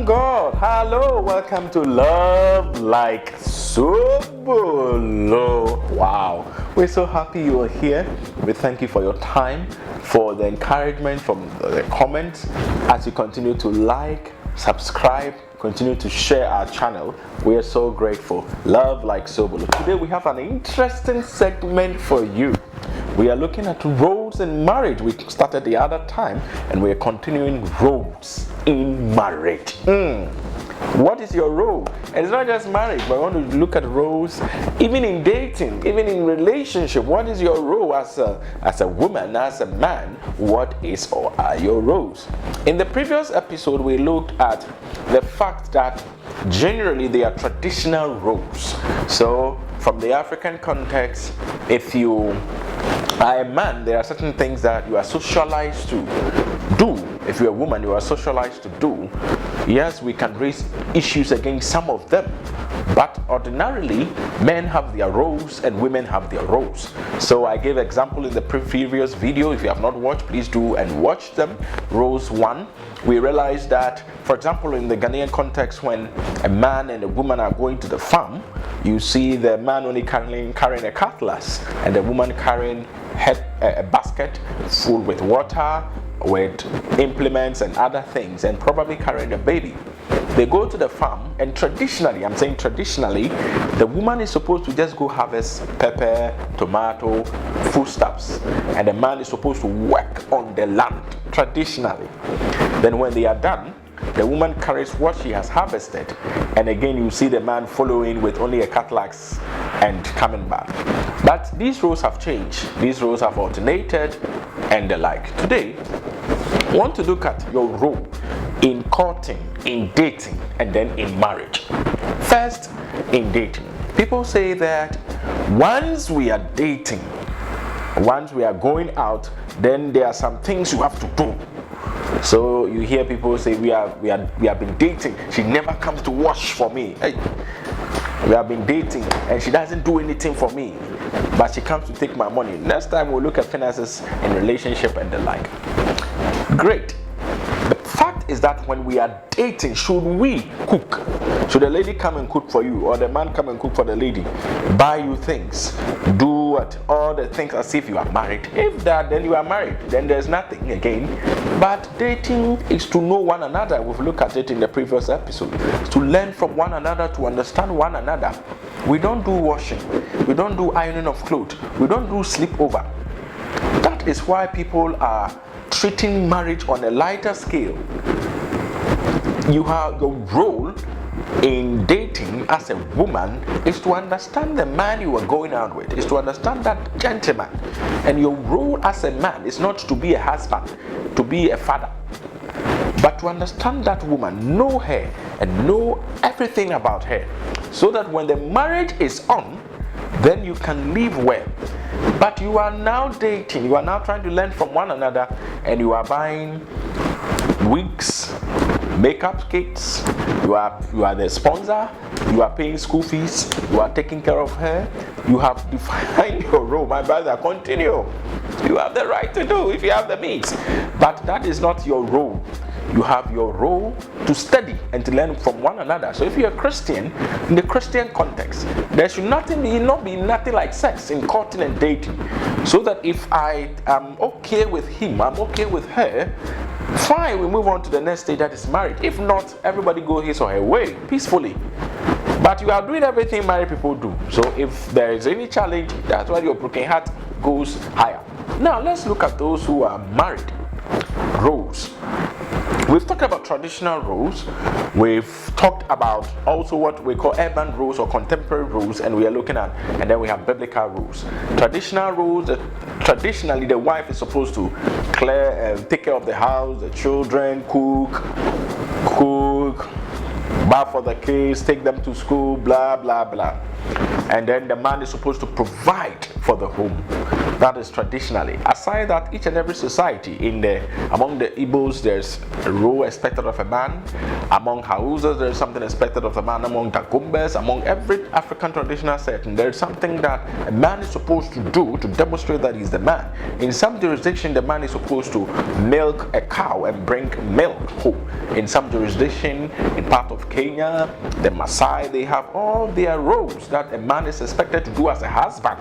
Thank God. Hello, welcome to Love Like Sobolo. Wow, we're so happy you are here. We thank you for your time, for the encouragement from the comments as you continue to like, subscribe, continue to share our channel. We are so grateful. Love Like Sobolo. Today we have an interesting segment for you. We are looking at roles in marriage. We started the other time and we are continuing roles in marriage. What is your role? And it's not just marriage, but I want to look at roles even in dating, even in relationship. What is your role as a woman, as a man? What is or are your roles? In the previous episode, we looked at the fact that generally they are traditional roles. So from the African context, if you are a man, there are certain things that you are socialized to do. If you're a woman, you are socialized to do. Yes, we can raise issues against some of them, but ordinarily men have their roles and women have their roles. So I gave example in the previous video. If you have not watched, please do and watch them. Roles 1, we realized that, for example, in the Ghanaian context, when a man and a woman are going to the farm, you see the man only carrying a cutlass and the woman carrying a basket full with water, with implements and other things, and probably carrying a baby. They go to the farm, and traditionally, I'm saying traditionally, the woman is supposed to just go harvest pepper, tomato, foodstuffs, and the man is supposed to work on the land, traditionally. Then when they are done, the woman carries what she has harvested, and again you see the man following with only a cutlass and coming back. But these roles have changed, these roles have alternated and the like. Today, I want to look at your role in courting, in dating, and then in marriage. First, in dating. People say that once we are dating, once we are going out, then there are some things you have to do. So you hear people say we have been dating. She never comes to wash for me. Hey, we have been dating and she doesn't do anything for me, but she comes to take my money. Next time we'll look at finances in relationship and the like. Great. The fact is that when we are dating, should we cook? Should the lady come and cook for you, or the man come and cook for the lady? Buy you things, do what? All the things as if you are married. If that, then you are married. Then there's nothing again. But dating is to know one another. We've looked at it in the previous episode. To learn from one another, to understand one another. We don't do washing. We don't do ironing of clothes. We don't do sleepover. That is why people are treating marriage on a lighter scale. You have your role in dating as a woman is to understand the man you are going out with, is to understand that gentleman. And your role as a man is not to be a husband, to be a father, but to understand that woman, know her and know everything about her, so that when the marriage is on, then you can live well. But you are now dating, you are now trying to learn from one another, and you are buying wigs, makeup kits, you are the sponsor, you are paying school fees, you are taking care of her, you have defined your role. My brother, continue. You have the right to do if you have the means, but that is not your role. You have your role to study and to learn from one another. So if you're a Christian, in the Christian context, there should not be nothing like sex in courting and dating. So that if I am okay with him, I'm okay with her, fine, we move on to the next stage, that is marriage. If not, everybody go his or her way peacefully. But you are doing everything married people do. So if there is any challenge, that's why your broken heart goes higher. Now let's look at those who are married. Roles. We've talked about traditional roles. We've talked about also what we call urban roles or contemporary roles, and we are looking at, and then we have biblical roles. Traditional roles, traditionally the wife is supposed to take care of the house, the children, cook, bath for the kids, take them to school, blah blah blah. And then the man is supposed to provide for the home. That is traditionally. Aside that, each and every society among the Igbos, there's a role expected of a man. Among Hausas, there's something expected of a man. Among Dagumbes, among every African traditional setting, there's something that a man is supposed to do to demonstrate that he's the man. In some jurisdiction, the man is supposed to milk a cow and bring milk home. In some jurisdiction, in part of Kenya, the Maasai, they have all their roles that a man is expected to do as a husband,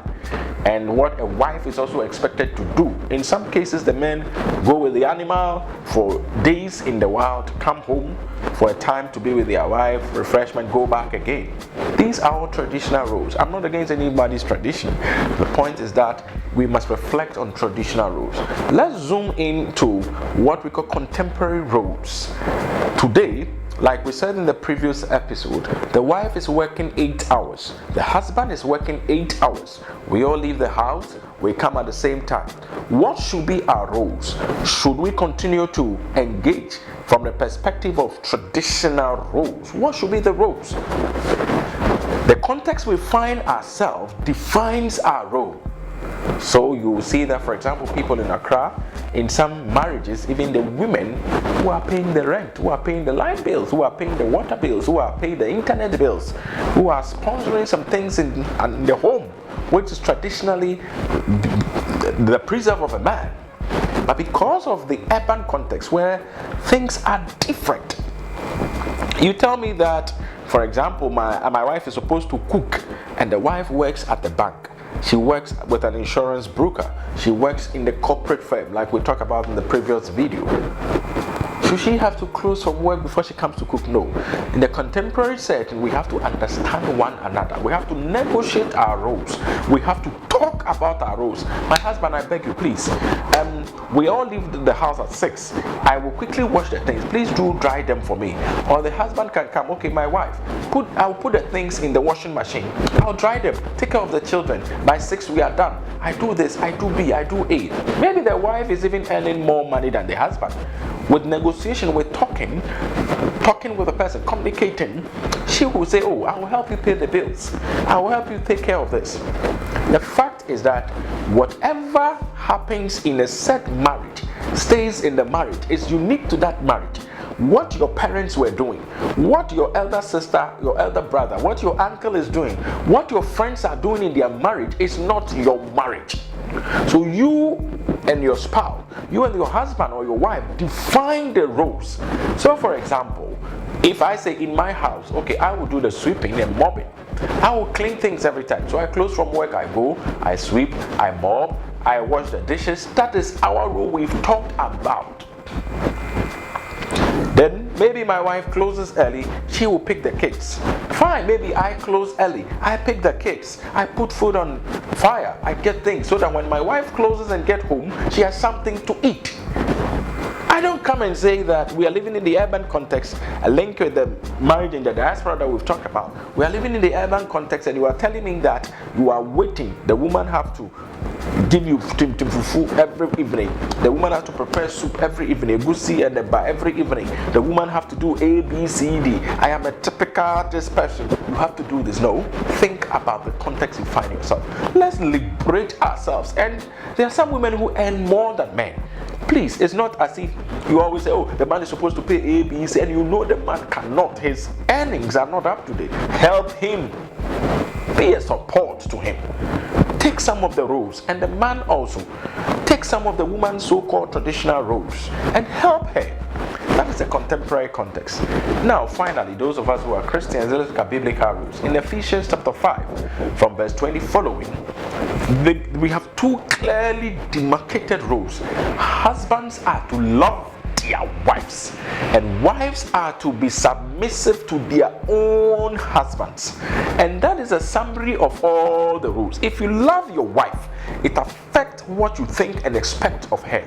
and what a wife is also expected to do. In some cases, the men go with the animal for days in the wild, come home for a time to be with their wife, refreshment, go back again. These are all traditional roles. I'm not against anybody's tradition. The point is that we must reflect on traditional roles. Let's zoom into what we call contemporary roles. Today, like we said in the previous episode, the wife is working 8 hours. The husband is working 8 hours. We all leave the house, we come at the same time. What should be our roles? Should we continue to engage from the perspective of traditional roles? What should be the roles? The context we find ourselves defines our role. So you will see that, for example, people in Accra, in some marriages, even the women who are paying the rent, who are paying the light bills, who are paying the water bills, who are paying the internet bills, who are sponsoring some things in the home, which is traditionally the preserve of a man. But because of the urban context where things are different, you tell me that, for example, my wife is supposed to cook, and the wife works at the bank. She works with an insurance broker. She works in the corporate firm, like we talked about in the previous video. Should she have to close from work before she comes to cook? No. In the contemporary setting, we have to understand one another. We have to negotiate our roles. We have to talk about our roles. My husband, I beg you, please. We all leave the house at 6. I will quickly wash the things. Please do dry them for me. Or the husband can come. Okay, my wife, I'll put the things in the washing machine. I'll dry them. Take care of the children. By 6, we are done. I do this, I do B, I do A. Maybe the wife is even earning more money than the husband. With negotiation, with talking with a person, communicating, she will say, oh, I will help you pay the bills. I will help you take care of this. The fact is that whatever happens in a set marriage stays in the marriage. It's unique to that marriage. What your parents were doing, what your elder sister, your elder brother, what your uncle is doing, what your friends are doing in their marriage is not your marriage. So you and your spouse, you and your husband or your wife define the roles. So for example, if I say in my house, okay, I will do the sweeping and mopping. I will clean things every time. So I close from work, I go, I sweep, I mop, I wash the dishes. That is our role we've talked about. Then maybe my wife closes early, she will pick the kids. Fine, maybe I close early, I pick the kids, I put food on fire, I get things so that when my wife closes and get home, she has something to eat. I don't come and say that we are living in the urban context, a link with the marriage in the diaspora that we've talked about. We are living in the urban context and you are telling me that you are waiting. The woman have to give you fufu every evening. The woman has to prepare soup every evening, egusi and eba every evening. The woman have to do A, B, C, D. I am a typical this person. You have to do this. No, think about the context you find yourself. Let's liberate ourselves. And there are some women who earn more than men. Please, it's not as if you always say, oh, the man is supposed to pay A, B, C, and you know the man cannot. His earnings are not up to date. Help him. Be a support to him. Take some of the roles, and the man also take some of the woman's so-called traditional roles and help her. That is the contemporary context. Now, finally, those of us who are Christians, let's look at biblical rules. In Ephesians chapter 5, from verse 20 following, we have two clearly demarcated roles. Husbands are to love their wives, and wives are to be submissive to their own husbands. And that is a summary of all the rules. If you love your wife, it affects what you think and expect of her.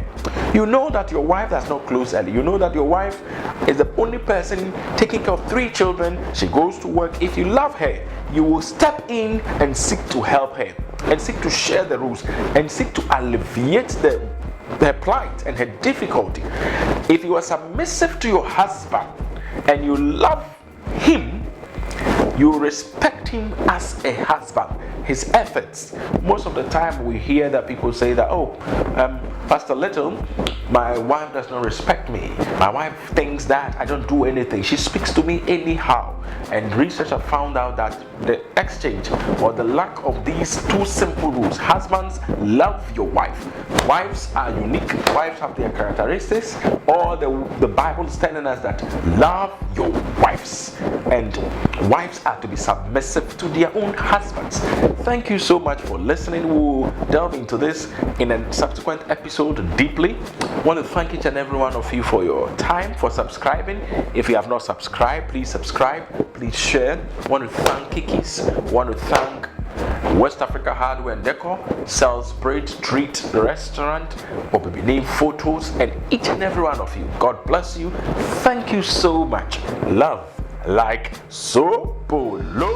You know that your wife does not close early. You know that your wife is the only person taking care of 3 children. She goes to work. If you love her, you will step in and seek to help her, and seek to share the rules, and seek to alleviate her plight and her difficulty. If you are submissive to your husband and you love him, you respect him as a husband. his efforts. Most of the time we hear that people say that, Pastor Little, my wife does not respect me. My wife thinks that I don't do anything. She speaks to me anyhow. And research have found out that the exchange or the lack of these two simple rules: husbands, love your wife. Wives are unique. Wives have their characteristics. Or the Bible is telling us that love your wives. And wives are to be submissive to their own husbands. Thank you so much for listening. We'll delve into this in a subsequent episode deeply. I want to thank each and every one of you for your time, for subscribing. If you have not subscribed, please subscribe, please share. I want to thank Kiki's. I want to thank West Africa Hardware and Decor, Salisbury Street Restaurant, Name Photos, and each and every one of you. God bless you. Thank you so much. Love like Sobolo.